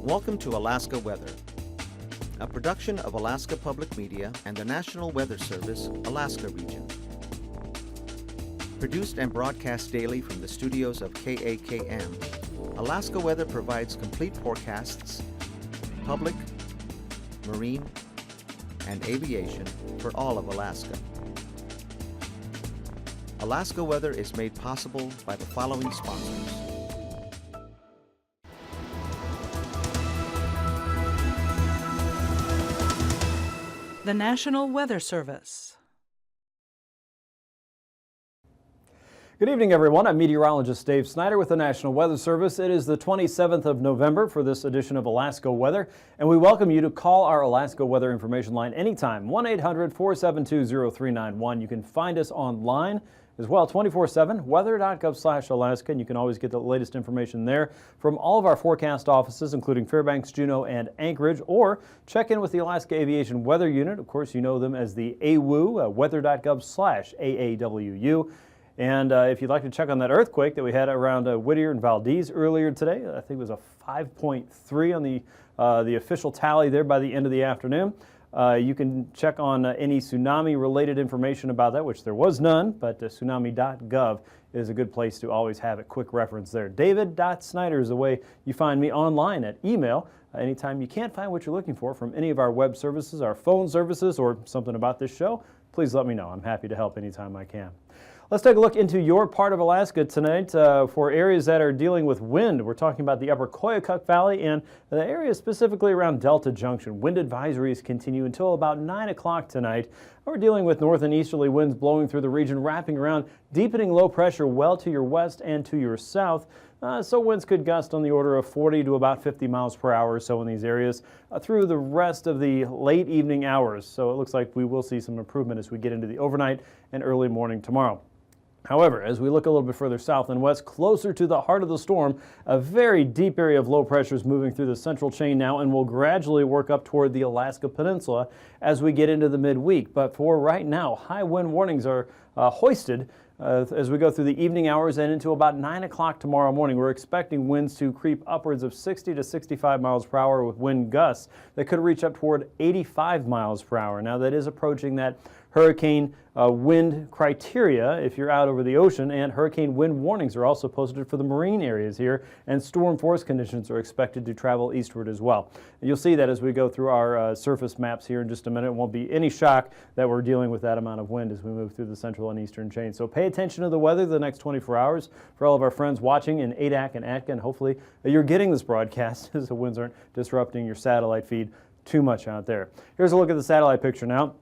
Welcome to Alaska Weather, a production of Alaska Public Media and the National Weather Service, Alaska Region. Produced and broadcast daily from the studios of KAKM, Alaska Weather provides complete forecasts, public, marine, and aviation for all of Alaska. Alaska Weather is made possible by the following sponsors. The National Weather Service. Good evening, everyone. I'm meteorologist Dave Snider with the National Weather Service. It is the 27th of November for this edition of Alaska Weather, and we welcome you to call our Alaska Weather Information Line anytime, 1-800-472-0391. You can find us online as well, 24/7, weather.gov/Alaska, and you can always get the latest information there from all of our forecast offices, including Fairbanks, Juneau, and Anchorage, or check in with the Alaska Aviation Weather Unit. Of course, you know them as the AWU, weather.gov/AAWU. And if you'd like to check on that earthquake that we had around Whittier and Valdez earlier today, I think it was a 5.3 on the official tally there by the end of the afternoon. You can check on any tsunami-related information about that, which there was none, but tsunami.gov is a good place to always have a quick reference there. David.Snider is the way you find me online at email. Anytime you can't find what you're looking for from any of our web services, our phone services, or something about this show, please let me know. I'm happy to help anytime I can. Let's take a look into your part of Alaska tonight for areas that are dealing with wind. We're talking about the upper Koyukuk Valley and the area specifically around Delta Junction. Wind advisories continue until about 9 o'clock tonight. We're dealing with north and easterly winds blowing through the region, wrapping around, deepening low pressure well to your west and to your south. So winds could gust on the order of 40 to about 50 miles per hour or so in these areas through the rest of the late evening hours. So it looks like we will see some improvement as we get into the overnight and early morning tomorrow. However, as we look a little bit further south and west, closer to the heart of the storm, a very deep area of low pressure is moving through the central chain now and will gradually work up toward the Alaska Peninsula as we get into the midweek. But for right now, high wind warnings are hoisted as we go through the evening hours and into about 9 o'clock tomorrow morning. We're expecting winds to creep upwards of 60 to 65 miles per hour with wind gusts that could reach up toward 85 miles per hour. Now, that is approaching that hurricane wind criteria if you're out over the ocean, and hurricane wind warnings are also posted for the marine areas here, and storm force conditions are expected to travel eastward as well. And you'll see that as we go through our surface maps here in just a minute. It won't be any shock that we're dealing with that amount of wind as we move through the central and eastern chain. So pay attention to the weather the next 24 hours for all of our friends watching in Adak and Atka, and hopefully you're getting this broadcast as the winds aren't disrupting your satellite feed too much out there. Here's a look at the satellite picture now.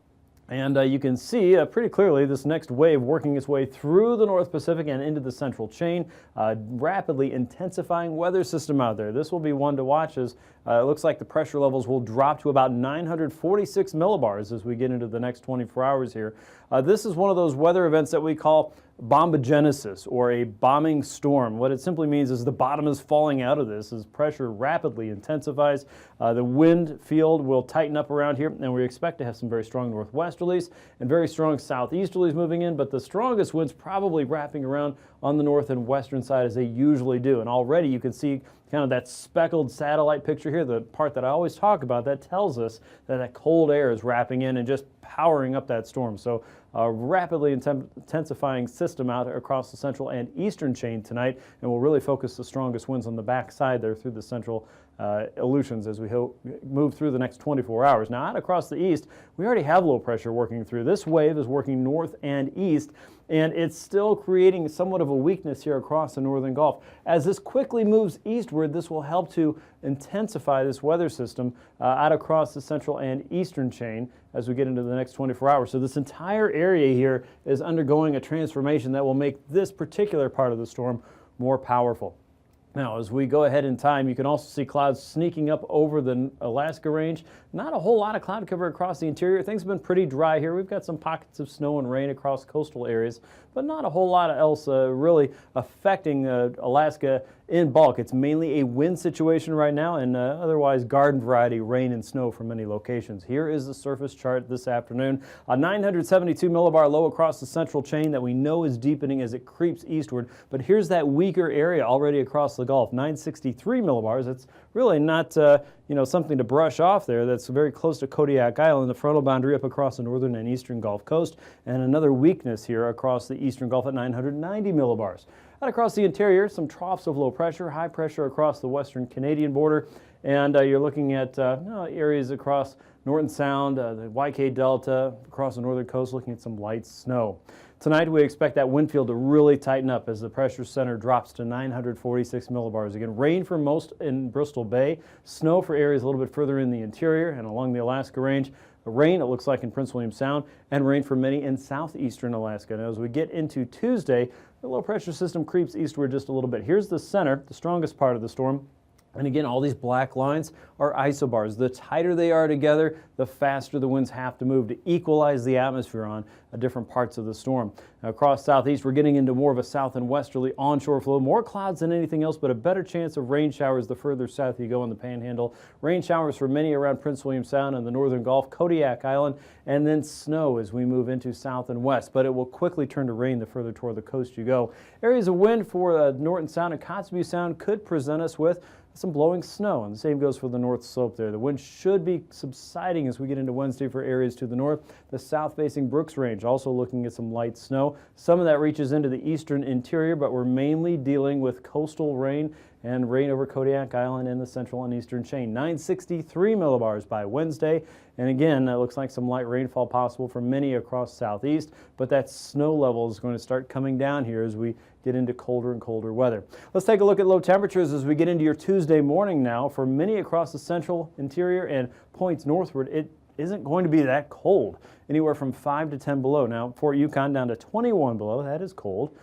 And you can see pretty clearly this next wave working its way through the North Pacific and into the central chain, rapidly intensifying weather system out there. This will be one to watch as it looks like the pressure levels will drop to about 946 millibars as we get into the next 24 hours here. This is one of those weather events that we call bombogenesis, or a bombing storm. What it simply means is the bottom is falling out of this as pressure rapidly intensifies. The wind field will tighten up around here, and we expect to have some very strong northwesterlies and very strong southeasterlies moving in, but the strongest winds probably wrapping around on the north and western side as they usually do. And already you can see kind of that speckled satellite picture here, the part that I always talk about that tells us that that cold air is wrapping in and just powering up that storm. So a rapidly intensifying system out across the central and eastern chain tonight, and we'll really focus the strongest winds on the back side there through the central Aleutians as we move through the next 24 hours. Now, out across the east, we already have low pressure working through. This wave is working north and east, and it's still creating somewhat of a weakness here across the northern Gulf. As this quickly moves eastward, this will help to intensify this weather system out across the central and eastern chain as we get into the next 24 hours. So this entire area here is undergoing a transformation that will make this particular part of the storm more powerful. Now, as we go ahead in time, you can also see clouds sneaking up over the Alaska range. Not a whole lot of cloud cover across the interior. Things have been pretty dry here. We've got some pockets of snow and rain across coastal areas, but not a whole lot else really affecting Alaska in bulk. It's mainly a wind situation right now, and otherwise garden variety rain and snow for many locations. Here is the surface chart this afternoon. A 972 millibar low across the central chain that we know is deepening as it creeps eastward. But here's that weaker area already across the Gulf, 963 millibars. It's really not something to brush off there. That's very close to Kodiak Island, the frontal boundary up across the northern and eastern Gulf Coast, and another weakness here across the eastern Gulf at 990 millibars. Out across the interior, some troughs of low pressure, high pressure across the western Canadian border, and you're looking at areas across Norton Sound, the YK Delta, across the northern coast, looking at some light snow. Tonight we expect that wind field to really tighten up as the pressure center drops to 946 millibars. Again, rain for most in Bristol Bay, snow for areas a little bit further in the interior and along the Alaska Range. Rain, it looks like, in Prince William Sound, and rain for many in southeastern Alaska. Now, as we get into Tuesday, the low pressure system creeps eastward just a little bit. Here's the center, the strongest part of the storm. And again, all these black lines are isobars. The tighter they are together, the faster the winds have to move to equalize the atmosphere on different parts of the storm. Now, across southeast, we're getting into more of a south and westerly onshore flow. More clouds than anything else, but a better chance of rain showers the further south you go in the Panhandle. Rain showers for many around Prince William Sound and the northern Gulf, Kodiak Island, and then snow as we move into south and west. But it will quickly turn to rain the further toward the coast you go. Areas of wind for Norton Sound and Kotzebue Sound could present us with some blowing snow, and the same goes for the north slope there. The wind should be subsiding as we get into Wednesday for areas to the north. The south-facing Brooks Range also looking at some light snow. Some of that reaches into the eastern interior, but we're mainly dealing with coastal rain and rain over Kodiak Island and the central and eastern chain. 963 millibars by Wednesday. And again, it looks like some light rainfall possible for many across southeast, but that snow level is going to start coming down here as we get into colder and colder weather. Let's take a look at low temperatures as we get into your Tuesday morning now. For many across the central, interior, and points northward, it isn't going to be that cold. Anywhere from 5 to 10 below. Now, Fort Yukon down to 21 below. That is cold.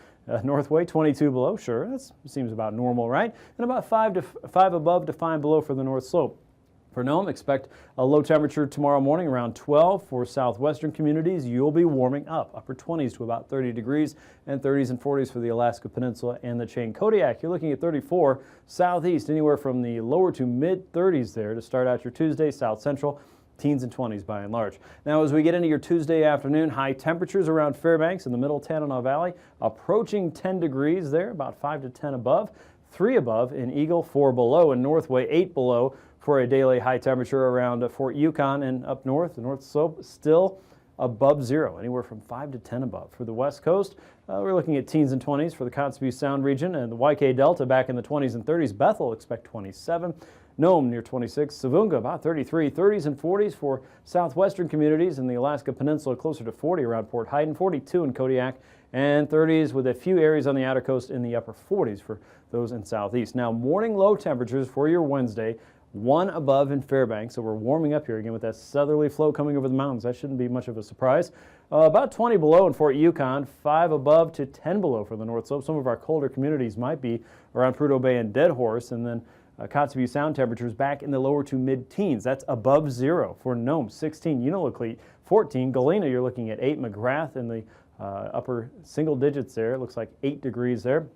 Northway, 22 below. Sure, that seems about normal, right? And about 5 above to 5 below for the north slope. For Nome, expect a low temperature tomorrow morning around 12 for southwestern communities. You'll be warming up, upper 20s to about 30 degrees, and 30s and 40s for the Alaska Peninsula and the chain. Kodiak, you're looking at 34. Southeast, anywhere from the lower to mid 30s there to start out your Tuesday. South Central, teens and 20s by and large. Now, as we get into your Tuesday afternoon, high temperatures around Fairbanks in the middle Tanana Valley, approaching 10 degrees there, about 5 to 10 above, 3 above in Eagle, 4 below in Northway, 8 below for a daily high temperature around Fort Yukon, and up north, the north slope still above zero, anywhere from 5 to 10 above. For the west coast, we're looking at teens and 20s for the Kotzebue Sound region, and the YK Delta back in the 20s and 30s. Bethel, expect 27. Nome near 26, Savunga about 33, 30s and 40s for southwestern communities, and the Alaska Peninsula closer to 40 around Port Hayden, 42 in Kodiak, and 30s with a few areas on the outer coast in the upper 40s for those in southeast. Now, morning low temperatures for your Wednesday, 1 above in Fairbanks, so we're warming up here again with that southerly flow coming over the mountains. That shouldn't be much of a surprise. About 20 below in Fort Yukon, 5 above to 10 below for the north slope. Some of our colder communities might be around Prudhoe Bay and Dead Horse, and then Kotzebue Sound temperatures back in the lower to mid-teens. That's above zero for Nome, 16, Unalakleet, 14. Galena, you're looking at 8. McGrath in the upper single digits there. It looks like 8 degrees there.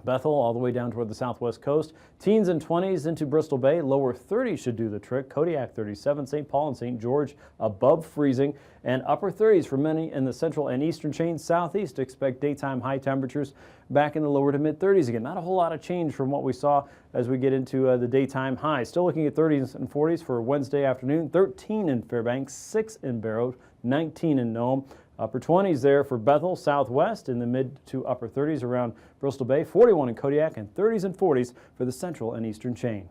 Bethel all the way down toward the southwest coast. Teens and 20s into Bristol Bay. Lower 30s should do the trick. Kodiak 37, St. Paul and St. George above freezing, and upper 30s for many in the central and eastern chain. Southeast, expect daytime high temperatures back in the lower to mid 30s again. Not a whole lot of change from what we saw as we get into the daytime highs. Still looking at 30s and 40s for Wednesday afternoon. 13 in Fairbanks, 6 in Barrow, 19 in Nome. Upper 20s there for Bethel, southwest in the mid to upper 30s around Bristol Bay, 41 in Kodiak, and 30s and 40s for the central and eastern chain.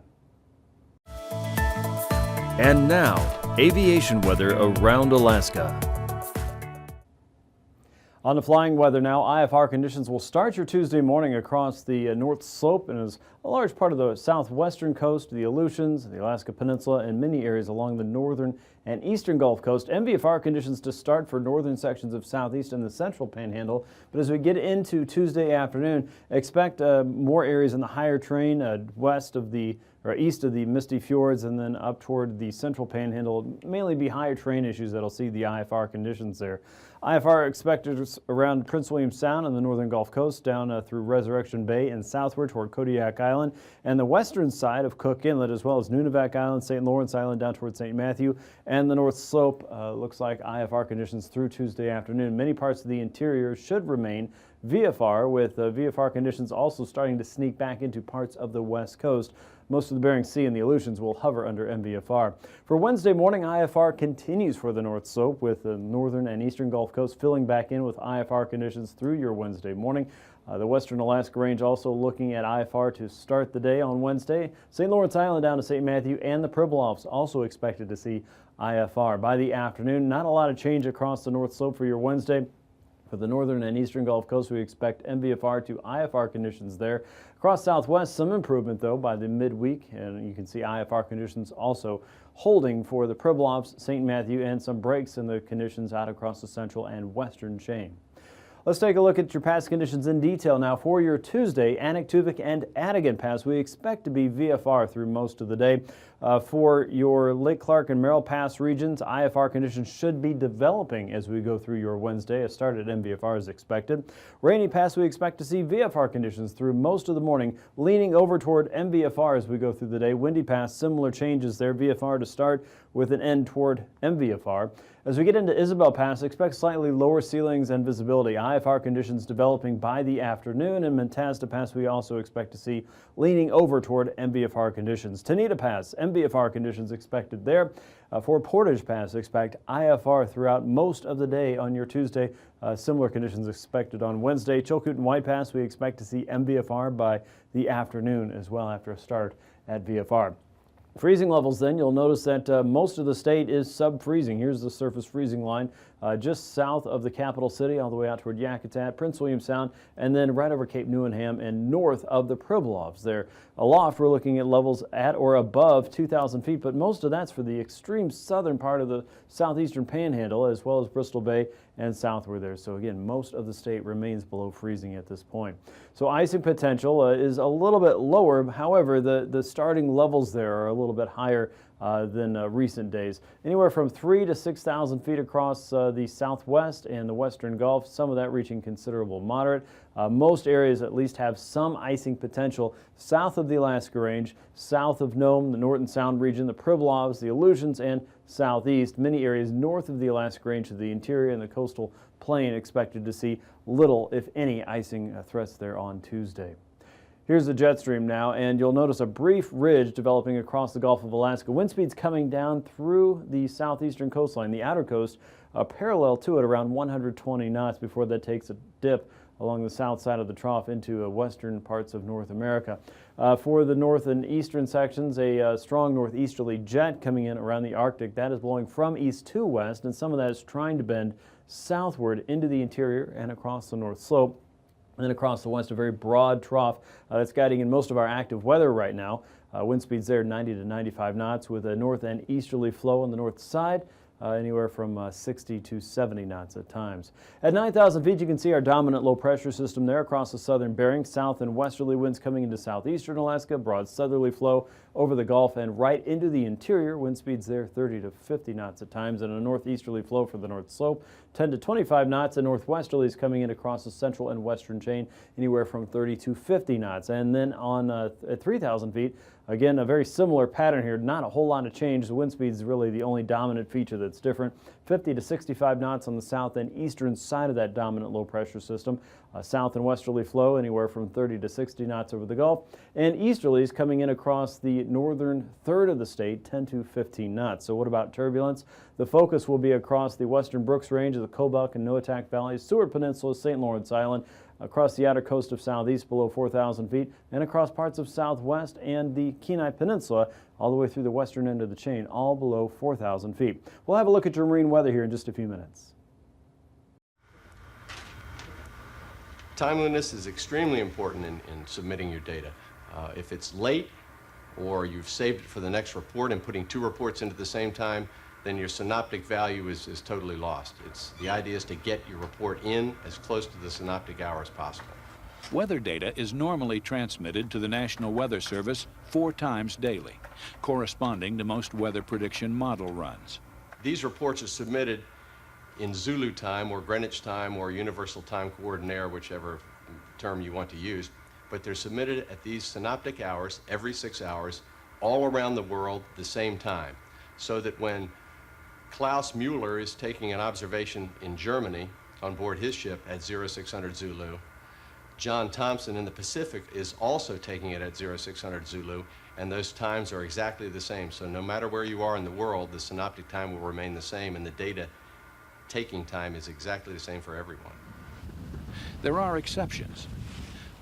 And now, aviation weather around Alaska. On the flying weather now, IFR conditions will start your Tuesday morning across the North Slope and is a large part of the southwestern coast, the Aleutians, the Alaska Peninsula, and many areas along the northern and eastern Gulf Coast. MVFR conditions to start for northern sections of southeast and the central Panhandle. But as we get into Tuesday afternoon, expect more areas in the higher terrain west of the or east of the Misty Fjords, and then up toward the central panhandle. Mainly be higher terrain issues that'll see the IFR conditions there. IFR expected around Prince William Sound on the northern Gulf Coast, down through Resurrection Bay and southward toward Kodiak Island, and the western side of Cook Inlet, as well as Nunivak Island, St. Lawrence Island down toward St. Matthew, and the North Slope. Looks like IFR conditions through Tuesday afternoon. Many parts of the interior should remain VFR, with VFR conditions also starting to sneak back into parts of the west coast. Most of the Bering Sea and the Aleutians will hover under MVFR. For Wednesday morning, IFR continues for the North Slope, with the northern and eastern Gulf Coast filling back in with IFR conditions through your Wednesday morning. The western Alaska Range also looking at IFR to start the day on Wednesday. St. Lawrence Island down to St. Matthew and the Pribilofs also expected to see IFR. By the afternoon, not a lot of change across the North Slope for your Wednesday. For the northern and eastern Gulf Coast, we expect MVFR to IFR conditions there. Across Southwest, some improvement though by the midweek, and you can see IFR conditions also holding for the Pribilofs, St. Matthew, and some breaks in the conditions out across the central and western chain. Let's take a look at your pass conditions in detail now. For your Tuesday, Anaktuvik and Adigan Pass, we expect to be VFR through most of the day. For your Lake Clark and Merrill Pass regions, IFR conditions should be developing as we go through your Wednesday. A start at MVFR is expected. Rainy Pass, we expect to see VFR conditions through most of the morning, leaning over toward MVFR as we go through the day. Windy Pass, similar changes there. VFR to start with an end toward MVFR. As we get into Isabel Pass, expect slightly lower ceilings and visibility. IFR conditions developing by the afternoon. And Mentasta Pass, we also expect to see leaning over toward MVFR conditions. Tanita Pass, MVFR conditions expected there. For Portage Pass, expect IFR throughout most of the day on your Tuesday. Similar conditions expected on Wednesday. Chilkoot and White Pass, we expect to see MVFR by the afternoon as well after a start at VFR. Freezing levels then, you'll notice that most of the state is sub-freezing. Here's the surface freezing line just south of the capital city all the way out toward Yakutat, Prince William Sound, and then right over Cape Newenham and north of the Pribilofs there. Aloft, we're looking at levels at or above 2,000 feet, but most of that's for the extreme southern part of the southeastern panhandle as well as Bristol Bay and southward there. So again, most of the state remains below freezing at this point. So icing potential is a little bit lower. However, the starting levels there are a little bit higher than recent days. Anywhere from 3,000 to 6,000 feet across the southwest and the western Gulf, some of that reaching considerable moderate. Most areas at least have some icing potential south of the Alaska Range, south of Nome, the Norton Sound region, the Pribilofs, the Aleutians, and southeast. Many areas north of the Alaska Range to the interior and the coastal plain expected to see little, if any, icing threats there on Tuesday. Here's the jet stream now, and you'll notice a brief ridge developing across the Gulf of Alaska. Wind speeds coming down through the southeastern coastline, the outer coast, parallel to it around 120 knots before that takes a dip along the south side of the trough into western parts of North America. For the north and eastern sections, a strong northeasterly jet coming in around the Arctic. That is blowing from east to west, and some of that is trying to bend southward into the interior and across the North Slope. And then across the west, a very broad trough that's guiding in most of our active weather right now. Wind speeds there 90 to 95 knots with a north and easterly flow on the north side. Anywhere from 60 to 70 knots at times. At 9,000 feet, you can see our dominant low pressure system there across the southern Bering. South and westerly winds coming into southeastern Alaska, broad southerly flow over the Gulf and right into the interior. Wind speeds there 30 to 50 knots at times, and a northeasterly flow for the North Slope, 10 to 25 knots, and northwesterlies coming in across the central and western chain, anywhere from 30 to 50 knots. And then on at 3,000 feet, again, a very similar pattern here, not a whole lot of change. The wind speed is really the only dominant feature that's different. 50 to 65 knots on the south and eastern side of that dominant low pressure system. South and westerly flow anywhere from 30 to 60 knots over the Gulf. And easterlies coming in across the northern third of the state, 10 to 15 knots. So what about turbulence? The focus will be across the western Brooks Range of the Kobuk and Noatak Valleys, Seward Peninsula, St. Lawrence Island, across the outer coast of southeast below 4,000 feet, and across parts of southwest and the Kenai Peninsula, all the way through the western end of the chain, all below 4,000 feet. We'll have a look at your marine weather here in just a few minutes. Timeliness is extremely important in submitting your data. If it's late or you've saved it for the next report and putting two reports into the same time, then your synoptic value is totally lost. The idea is to get your report in as close to the synoptic hour as possible. Weather data is normally transmitted to the National Weather Service 4 times daily, corresponding to most weather prediction model runs. These reports are submitted in Zulu time or Greenwich time or Universal Time Coordinator, whichever term you want to use, but they're submitted at these synoptic hours every 6 hours all around the world the same time, so that when Klaus Mueller is taking an observation in Germany on board his ship at 0600 Zulu, John Thompson in the Pacific is also taking it at 0600 Zulu, and those times are exactly the same. So no matter where you are in the world, the synoptic time will remain the same, and the data taking time is exactly the same for everyone. There are exceptions.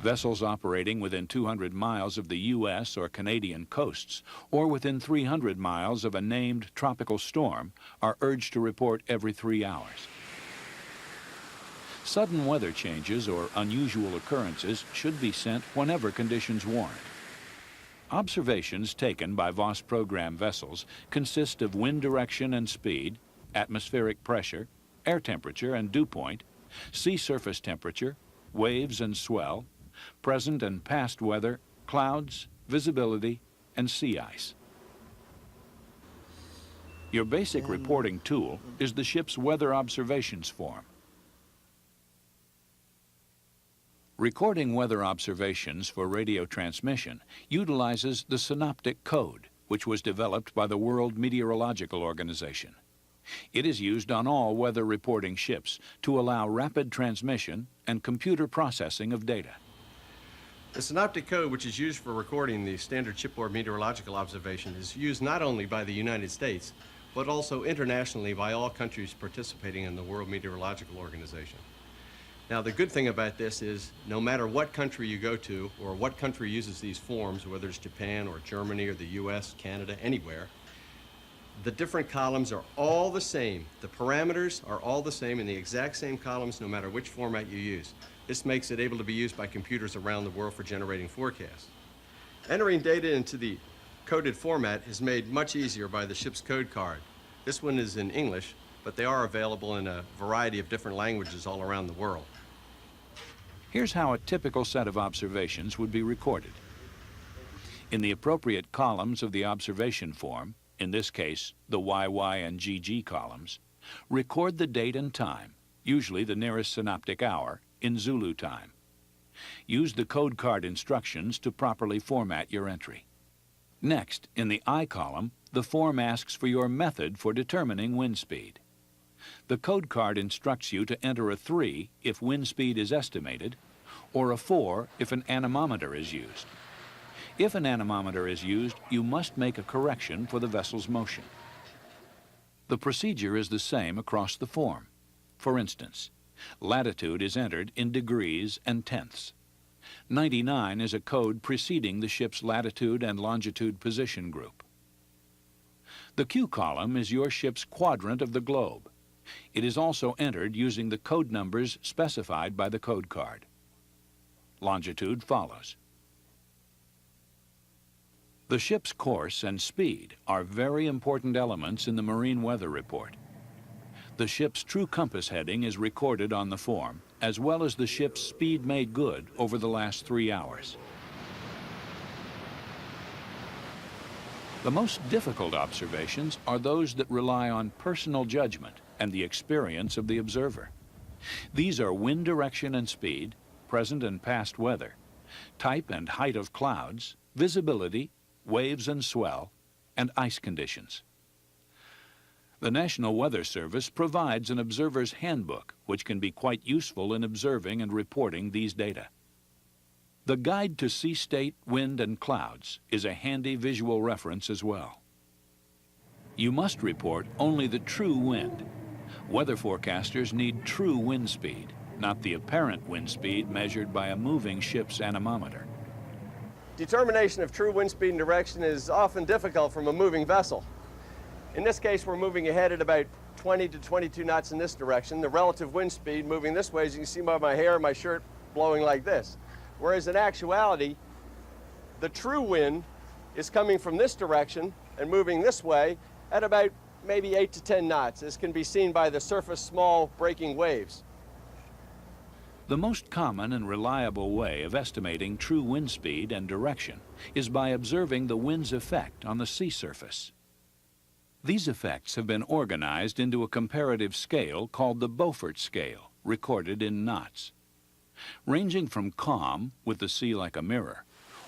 Vessels operating within 200 miles of the U.S. or Canadian coasts, or within 300 miles of a named tropical storm, are urged to report every 3 hours. Sudden weather changes or unusual occurrences should be sent whenever conditions warrant. Observations taken by VOS program vessels consist of wind direction and speed, atmospheric pressure, air temperature and dew point, sea surface temperature, waves and swell, present and past weather, clouds, visibility, and sea ice. Your basic reporting tool is the ship's weather observations form. Recording weather observations for radio transmission utilizes the synoptic code, which was developed by the World Meteorological Organization. It is used on all weather reporting ships to allow rapid transmission and computer processing of data. The synoptic code, which is used for recording the standard shipboard meteorological observation, is used not only by the United States, but also internationally by all countries participating in the World Meteorological Organization. Now, the good thing about this is no matter what country you go to or what country uses these forms, whether it's Japan or Germany or the US, Canada, anywhere, the different columns are all the same. The parameters are all the same in the exact same columns no matter which format you use. This makes it able to be used by computers around the world for generating forecasts. Entering data into the coded format is made much easier by the ship's code card. This one is in English, but they are available in a variety of different languages all around the world. Here's how a typical set of observations would be recorded. In the appropriate columns of the observation form, in this case, the YY and GG columns, record the date and time, usually the nearest synoptic hour, in Zulu time. Use the code card instructions to properly format your entry. Next, in the I column, the form asks for your method for determining wind speed. The code card instructs you to enter a 3 if wind speed is estimated, or a 4 if an anemometer is used. If an anemometer is used, you must make a correction for the vessel's motion. The procedure is the same across the form. For instance, latitude is entered in degrees and tenths. 99 is a code preceding the ship's latitude and longitude position group. The Q column is your ship's quadrant of the globe. It is also entered using the code numbers specified by the code card. Longitude follows. The ship's course and speed are very important elements in the marine weather report. The ship's true compass heading is recorded on the form, as well as the ship's speed made good over the last 3 hours. The most difficult observations are those that rely on personal judgment and the experience of the observer. These are wind direction and speed, present and past weather, type and height of clouds, visibility, waves and swell, and ice conditions. The National Weather Service provides an observer's handbook, which can be quite useful in observing and reporting these data. The Guide to Sea State, Wind, and Clouds is a handy visual reference as well. You must report only the true wind. Weather forecasters need true wind speed, not the apparent wind speed measured by a moving ship's anemometer. Determination of true wind speed and direction is often difficult from a moving vessel. In this case, we're moving ahead at about 20 to 22 knots in this direction. The relative wind speed moving this way, as you can see by my hair and my shirt blowing like this. Whereas in actuality, the true wind is coming from this direction and moving this way at about maybe 8 to 10 knots. This can be seen by the surface small breaking waves. The most common and reliable way of estimating true wind speed and direction is by observing the wind's effect on the sea surface. These effects have been organized into a comparative scale called the Beaufort scale, recorded in knots. Ranging from calm, with the sea like a mirror,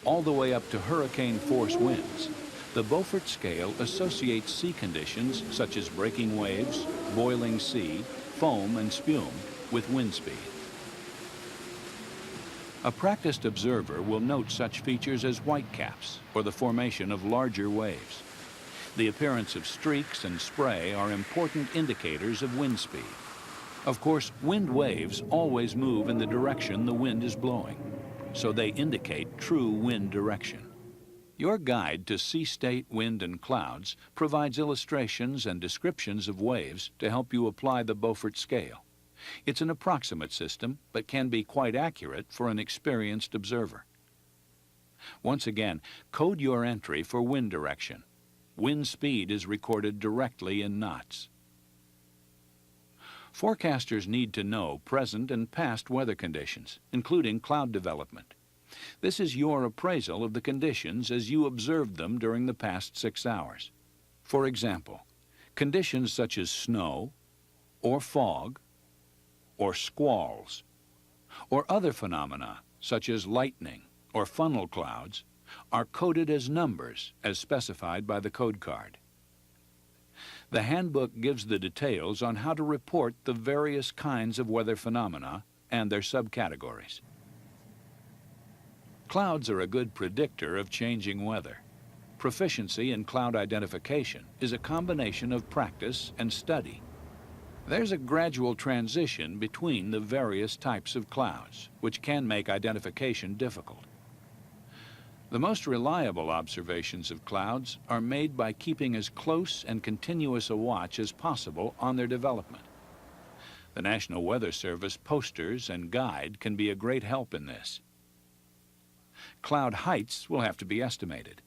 all the way up to hurricane force winds, the Beaufort scale associates sea conditions such as breaking waves, boiling sea, foam, and spume with wind speed. A practiced observer will note such features as whitecaps or the formation of larger waves. The appearance of streaks and spray are important indicators of wind speed. Of course, wind waves always move in the direction the wind is blowing, so they indicate true wind direction. Your guide to sea state, wind, and clouds provides illustrations and descriptions of waves to help you apply the Beaufort scale. It's an approximate system, but can be quite accurate for an experienced observer. Once again, code your entry for wind direction. Wind speed is recorded directly in knots. Forecasters need to know present and past weather conditions, including cloud development. This is your appraisal of the conditions as you observed them during the past 6 hours. For example, conditions such as snow, or fog, or squalls, or other phenomena such as lightning or funnel clouds are coded as numbers as specified by the code card. The handbook gives the details on how to report the various kinds of weather phenomena and their subcategories. Clouds are a good predictor of changing weather. Proficiency in cloud identification is a combination of practice and study. There's a gradual transition between the various types of clouds, which can make identification difficult. The most reliable observations of clouds are made by keeping as close and continuous a watch as possible on their development. The National Weather Service posters and guide can be a great help in this. Cloud heights will have to be estimated.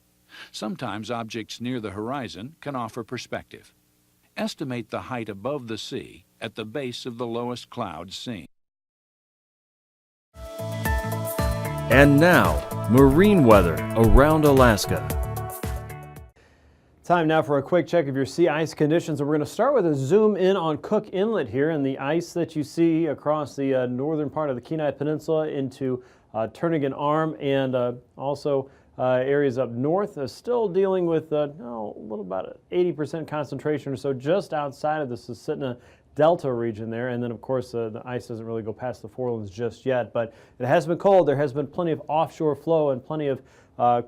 Sometimes objects near the horizon can offer perspective. Estimate the height above the sea at the base of the lowest cloud seen. And now, marine weather around Alaska. Time now for a quick check of your sea ice conditions, and we're going to start with a zoom in on Cook Inlet here, and the ice that you see across the northern part of the Kenai Peninsula into Turnagain Arm, and also areas up north, still dealing with a little about 80% concentration or so just outside of the Susitna Delta region there. And then, of course, the ice doesn't really go past the Forelands just yet, but it has been cold. There has been plenty of offshore flow and plenty of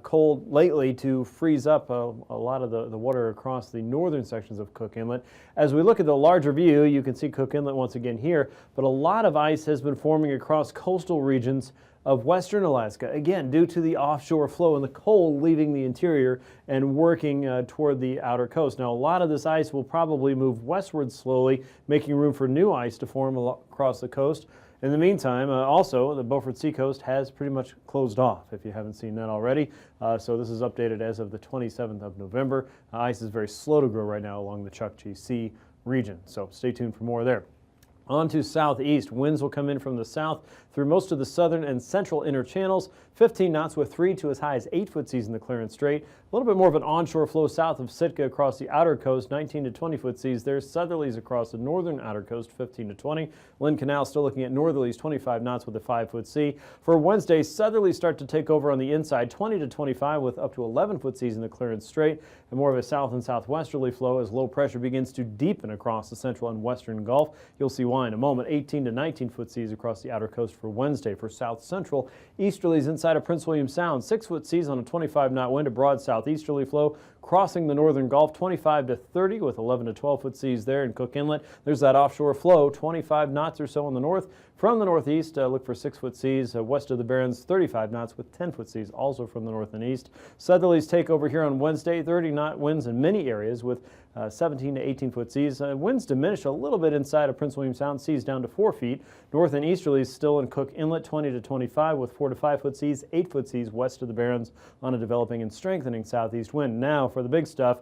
cold lately to freeze up a lot of the water across the northern sections of Cook Inlet. As we look at the larger view, you can see Cook Inlet once again here, but a lot of ice has been forming across coastal regions of western Alaska, again, due to the offshore flow and the cold leaving the interior and working toward the outer coast. Now, a lot of this ice will probably move westward slowly, making room for new ice to form across the coast. In the meantime, also, the Beaufort Seacoast has pretty much closed off, if you haven't seen that already. So this is updated as of the 27th of November. Ice is very slow to grow right now along the Chukchi Sea region, so stay tuned for more there. On to southeast, winds will come in from the south through most of the southern and central inner channels, 15 knots with 3 to as high as 8 foot seas in the Clarence Strait. A little bit more of an onshore flow south of Sitka across the outer coast, 19 to 20 foot seas. There's southerlies across the northern outer coast, 15 to 20. Lynn Canal still looking at northerlies, 25 knots with a 5 foot sea. For Wednesday, southerlies start to take over on the inside, 20 to 25 with up to 11 foot seas in the Clarence Strait, and more of a south and southwesterly flow as low pressure begins to deepen across the central and western Gulf. You'll see why in a moment. 18 to 19 foot seas across the outer coast for Wednesday. For south central, easterlies inside of Prince William Sound, 6 foot seas on a 25 knot wind, a broad southeasterly flow crossing the northern Gulf, 25 to 30 with 11 to 12 foot seas there in Cook Inlet. There's that offshore flow, 25 knots or so in the north. From the northeast, look for 6 foot seas west of the Barrens, 35 knots with 10 foot seas also from the north and east. Southerlies take over here on Wednesday, 30 knot winds in many areas with 17 to 18 foot seas. Winds diminish a little bit inside of Prince William Sound, seas down to 4 feet. North and easterlies still in Cook Inlet, 20 to 25 with 4 to 5 foot seas, 8 foot seas west of the Barrens on a developing and strengthening southeast wind. Now for the big stuff.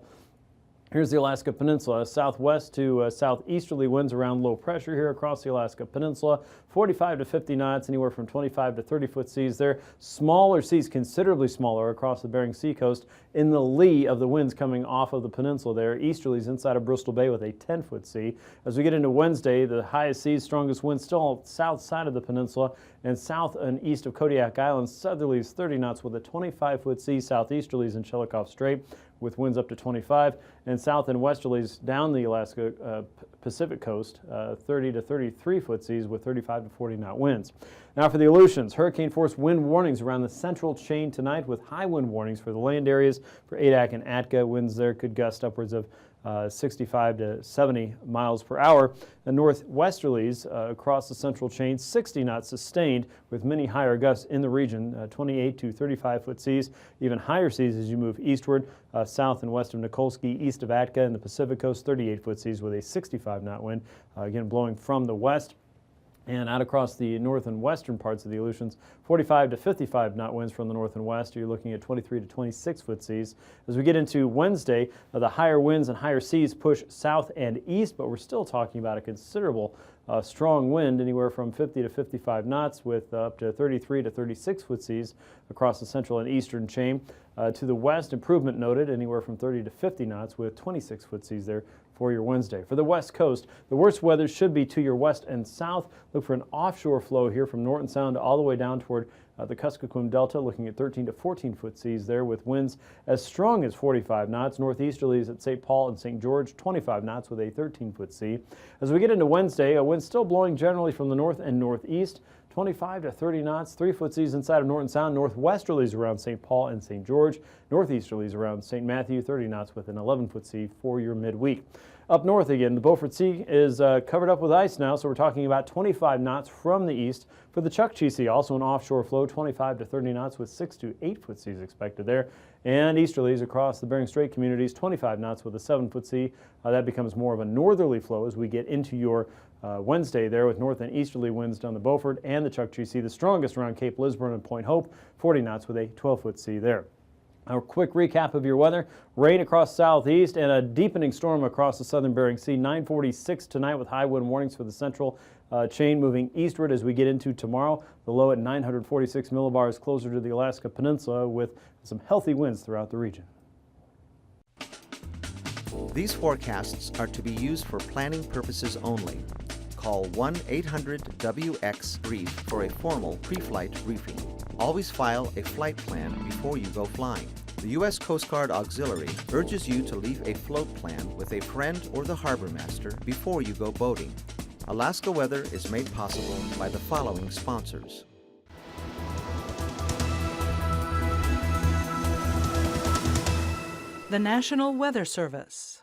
Here's the Alaska Peninsula. Southwest to southeasterly winds around low pressure here across the Alaska Peninsula. 45 to 50 knots, anywhere from 25 to 30-foot seas there. Smaller seas, considerably smaller, across the Bering Sea coast in the lee of the winds coming off of the peninsula there. Easterlies inside of Bristol Bay with a 10-foot sea. As we get into Wednesday, the highest seas, strongest winds still south side of the peninsula and south and east of Kodiak Island. Southerlies 30 knots with a 25-foot sea. Southeasterlies in Shelikof Strait with winds up to 25, and south and westerlies down the Alaska Pacific coast, 30 to 33-foot seas with 35 to 40 knot winds. Now for the Aleutians, hurricane force wind warnings around the central chain tonight with high wind warnings for the land areas for Adak and Atka. Winds there could gust upwards of 65 to 70 miles per hour. The northwesterlies across the central chain, 60 knots sustained with many higher gusts in the region, 28 to 35-foot seas, even higher seas as you move eastward, south and west of Nikolsky, east of Atka and the Pacific coast, 38-foot seas with a 65-knot wind, again blowing from the west. And out across the north and western parts of the Aleutians, 45 to 55 knot winds from the north and west. You're looking at 23 to 26-foot seas. As we get into Wednesday, the higher winds and higher seas push south and east, but we're still talking about a considerable strong wind, anywhere from 50 to 55 knots with up to 33 to 36-foot seas across the central and eastern chain. To the west, improvement noted, anywhere from 30 to 50 knots with 26-foot seas there for your Wednesday. For the west coast, the worst weather should be to your west and south. Look for an offshore flow here from Norton Sound all the way down toward the Kuskokwim Delta, looking at 13 to 14-foot seas there with winds as strong as 45 knots. Northeasterlies at St. Paul and St. George, 25 knots with a 13-foot sea. As we get into Wednesday, a wind still blowing generally from the north and northeast, 25 to 30 knots, 3-foot seas inside of Norton Sound. Northwesterlies around St. Paul and St. George. Northeasterlies around St. Matthew, 30 knots with an 11-foot sea for your midweek. Up north again, the Beaufort Sea is covered up with ice now, so we're talking about 25 knots from the east. For the Chukchi Sea, also an offshore flow, 25 to 30 knots with 6 to 8-foot seas expected there. And easterlies across the Bering Strait communities, 25 knots with a 7-foot sea. That becomes more of a northerly flow as we get into your Wednesday there with north and easterly winds down the Beaufort and the Chukchi Sea, the strongest around Cape Lisburne and Point Hope, 40 knots with a 12-foot sea there. A quick recap of your weather. Rain across southeast and a deepening storm across the southern Bering Sea. 9:46 tonight with high wind warnings for the central chain moving eastward as we get into tomorrow. The low at 946 millibars closer to the Alaska Peninsula with some healthy winds throughout the region. These forecasts are to be used for planning purposes only. Call 1-800-WX-BRIEF for a formal pre-flight briefing. Always file a flight plan before you go flying. The U.S. Coast Guard Auxiliary urges you to leave a float plan with a friend or the harbor master before you go boating. Alaska Weather is made possible by the following sponsors. The National Weather Service.